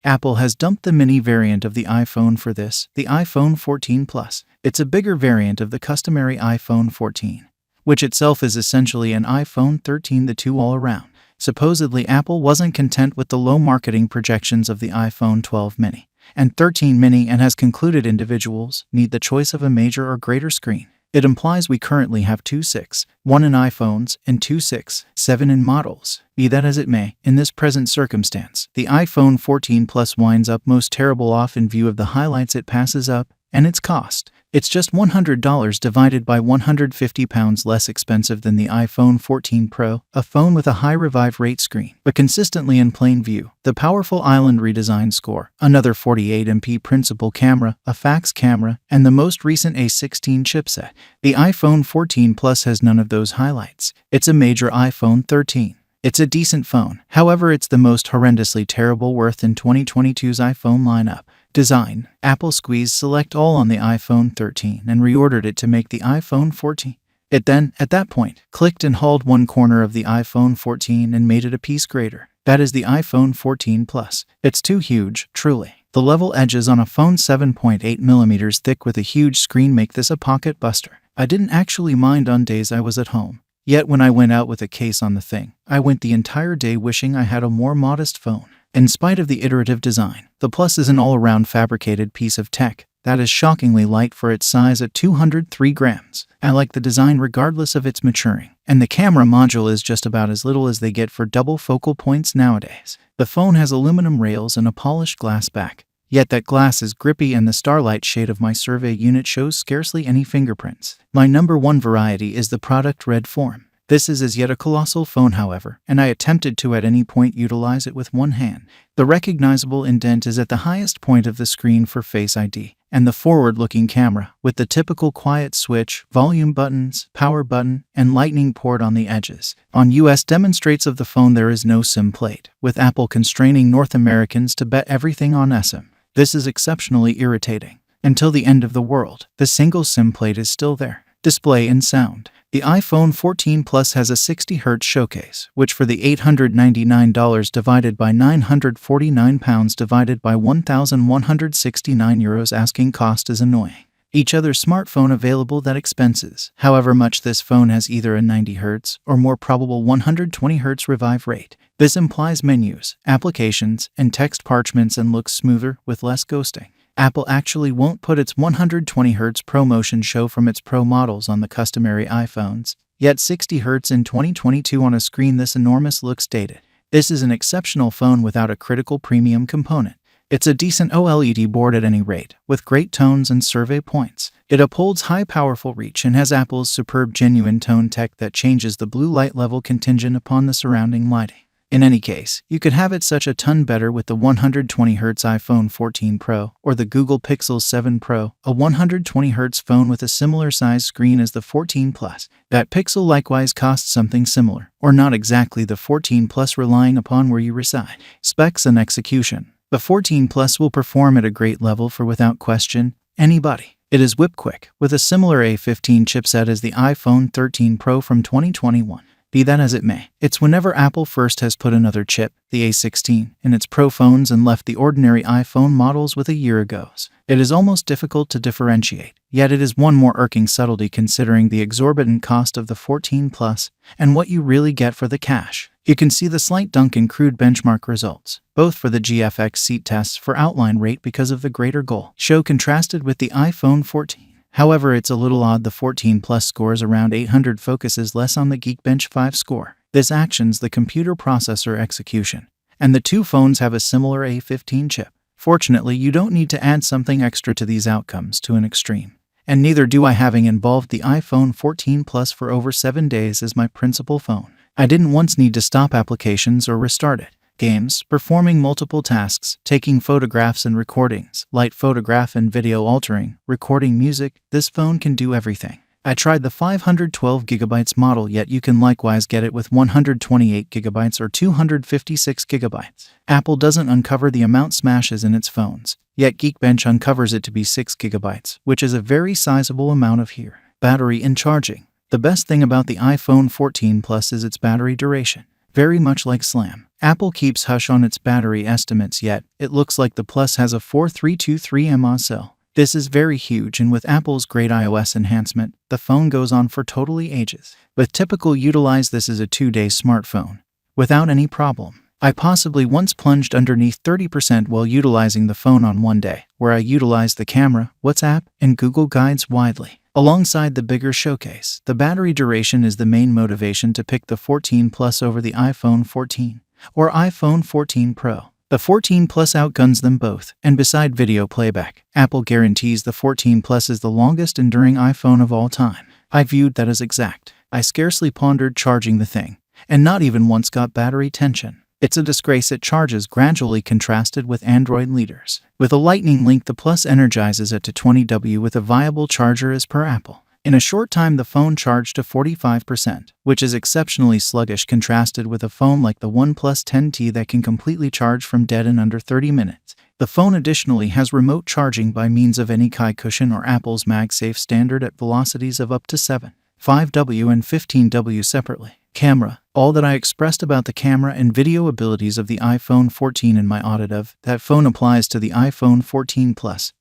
Apple has dumped the mini variant of the iPhone for this, the iPhone 14 Plus. It's a bigger variant of the customary iPhone 14, which itself is essentially an iPhone 13, the two all around. Supposedly, Apple wasn't content with the low marketing projections of the iPhone 12 mini and 13 mini and has concluded individuals need the choice of a major or greater screen. It implies we currently have two 6-1 in iPhones and two 6-7 in models. Be that as it may, in this present circumstance, the iPhone 14 Plus winds up most terrible off in view of the highlights it passes up and its cost. It's just $100 divided by £150 less expensive than the iPhone 14 Pro, a phone with a high revive rate screen, but consistently in plain view. The powerful Island redesign score, another 48MP principal camera, a fax camera, and the most recent A16 chipset. The iPhone 14 Plus has none of those highlights. It's a major iPhone 13. It's a decent phone, however it's the most horrendously terrible worth in 2022's iPhone lineup. Design: Apple squeezed Select All on the iPhone 13 and reordered it to make the iPhone 14. It then, at that point, clicked and hauled one corner of the iPhone 14 and made it a piece greater. That is the iPhone 14 Plus. It's too huge, truly. The level edges on a phone 7.8mm thick with a huge screen make this a pocket buster. I didn't actually mind on days I was at home. Yet when I went out with a case on the thing, I went the entire day wishing I had a more modest phone. In spite of the iterative design, the Plus is an all-around fabricated piece of tech that is shockingly light for its size at 203 grams. I like the design regardless of its maturing, and the camera module is just about as little as they get for double focal points nowadays. The phone has aluminum rails and a polished glass back, yet that glass is grippy and the starlight shade of my survey unit shows scarcely any fingerprints. My number one variety is the product red form. This is as yet a colossal phone, however, and I attempted to at any point utilize it with one hand. The recognizable indent is at the highest point of the screen for Face ID, and the forward-looking camera, with the typical quiet switch, volume buttons, power button, and lightning port on the edges. On US demonstrates of the phone there is no SIM plate, with Apple constraining North Americans to bet everything on eSIM. This is exceptionally irritating. Until the end of the world, the single SIM plate is still there. Display and sound. The iPhone 14 Plus has a 60Hz showcase, which for the $899 divided by £949 divided by €1,169 asking cost is annoying. Each other smartphone available that expenses. However much this phone has either a 90Hz or more probable 120Hz revive rate. This implies menus, applications, and text parchments and looks smoother with less ghosting. Apple actually won't put its 120Hz ProMotion show from its Pro models on the customary iPhones, yet 60Hz in 2022 on a screen this enormous looks dated. This is an exceptional phone without a critical premium component. It's a decent OLED board at any rate, with great tones and survey points. It upholds high powerful reach and has Apple's superb genuine tone tech that changes the blue light level contingent upon the surrounding lighting. In any case, you could have it such a ton better with the 120Hz iPhone 14 Pro or the Google Pixel 7 Pro, a 120Hz phone with a similar size screen as the 14 Plus. That Pixel likewise costs something similar, or not exactly the 14 Plus relying upon where you reside. Specs and execution. The 14 Plus will perform at a great level for without question anybody. It is whip quick, with a similar A15 chipset as the iPhone 13 Pro from 2021. Be that as it may, it's whenever Apple first has put another chip, the A16, in its Pro phones and left the ordinary iPhone models with a year ago's. It is almost difficult to differentiate, yet it is one more irking subtlety considering the exorbitant cost of the 14 Plus and what you really get for the cash. You can see the slight dunk in crude benchmark results, both for the GFX seat tests for outline rate because of the greater goal show contrasted with the iPhone 14. However, it's a little odd the 14 Plus scores around 800 focuses less on the Geekbench 5 score. This actions the computer processor execution, and the two phones have a similar A15 chip. Fortunately, you don't need to add something extra to these outcomes to an extreme. And neither do I, having involved the iPhone 14 Plus for over 7 days as my principal phone. I didn't once need to stop applications or restart it. Games, performing multiple tasks, taking photographs and recordings, light photograph and video altering, recording music, this phone can do everything. I tried the 512GB model, yet you can likewise get it with 128GB or 256GB. Apple doesn't uncover the amount smashes in its phones, yet Geekbench uncovers it to be 6GB, which is a very sizable amount of here. Battery and charging. The best thing about the iPhone 14 Plus is its battery duration. Very much like Slam, Apple keeps hush on its battery estimates, yet it looks like the Plus has a 4323 mAh cell. This is very huge, and with Apple's great iOS enhancement, the phone goes on for totally ages. With typical utilize, this is a 2-day smartphone without any problem. I possibly once plunged underneath 30% while utilizing the phone on one day, where I utilized the camera, WhatsApp, and Google Guides widely. Alongside the bigger showcase, the battery duration is the main motivation to pick the 14 Plus over the iPhone 14 or iPhone 14 Pro. The 14 Plus outguns them both, and beside video playback, Apple guarantees the 14 Plus is the longest enduring iPhone of all time. I viewed that as exact. I scarcely pondered charging the thing, and not even once got battery tension. It's a disgrace it charges gradually, contrasted with Android leaders. With a lightning link, the Plus energizes it to 20W with a viable charger as per Apple. In a short time, the phone charged to 45%, which is exceptionally sluggish contrasted with a phone like the OnePlus 10T that can completely charge from dead in under 30 minutes. The phone additionally has remote charging by means of any Qi cushion or Apple's MagSafe standard at velocities of up to 7, 5W and 15W separately. Camera. All that I expressed about the camera and video abilities of the iPhone 14 in my audit of that phone applies to the iPhone 14 Plus.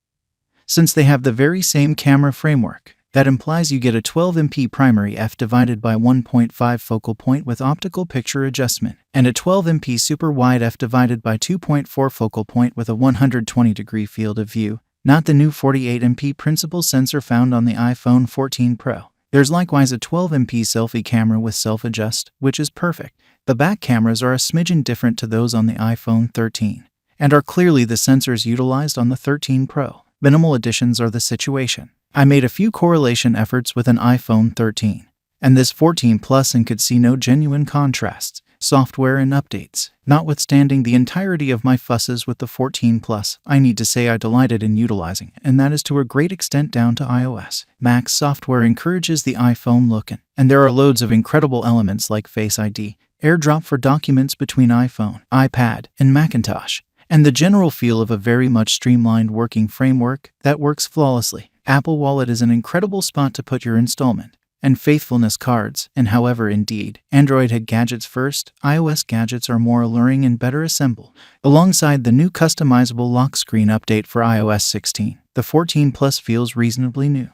Since they have the very same camera framework, that implies you get a 12MP primary f divided by 1.5 focal point with optical picture adjustment, and a 12MP super wide f divided by 2.4 focal point with a 120-degree field of view, not the new 48MP principal sensor found on the iPhone 14 Pro. There's likewise a 12MP selfie camera with self-adjust, which is perfect. The back cameras are a smidgen different to those on the iPhone 13, and are clearly the sensors utilized on the 13 Pro. Minimal additions are the situation. I made a few correlation efforts with an iPhone 13 and this 14 Plus and could see no genuine contrasts, software and updates. Notwithstanding the entirety of my fusses with the 14 Plus, I need to say I delighted in utilizing it, and that is to a great extent down to iOS. Mac's software encourages the iPhone look, and there are loads of incredible elements like Face ID, AirDrop for documents between iPhone, iPad, and Macintosh, and the general feel of a very much streamlined working framework that works flawlessly. Apple Wallet is an incredible spot to put your installment and faithfulness cards, and however, indeed, Android had gadgets first, iOS gadgets are more alluring and better assembled. Alongside the new customizable lock screen update for iOS 16, the 14 Plus feels reasonably new.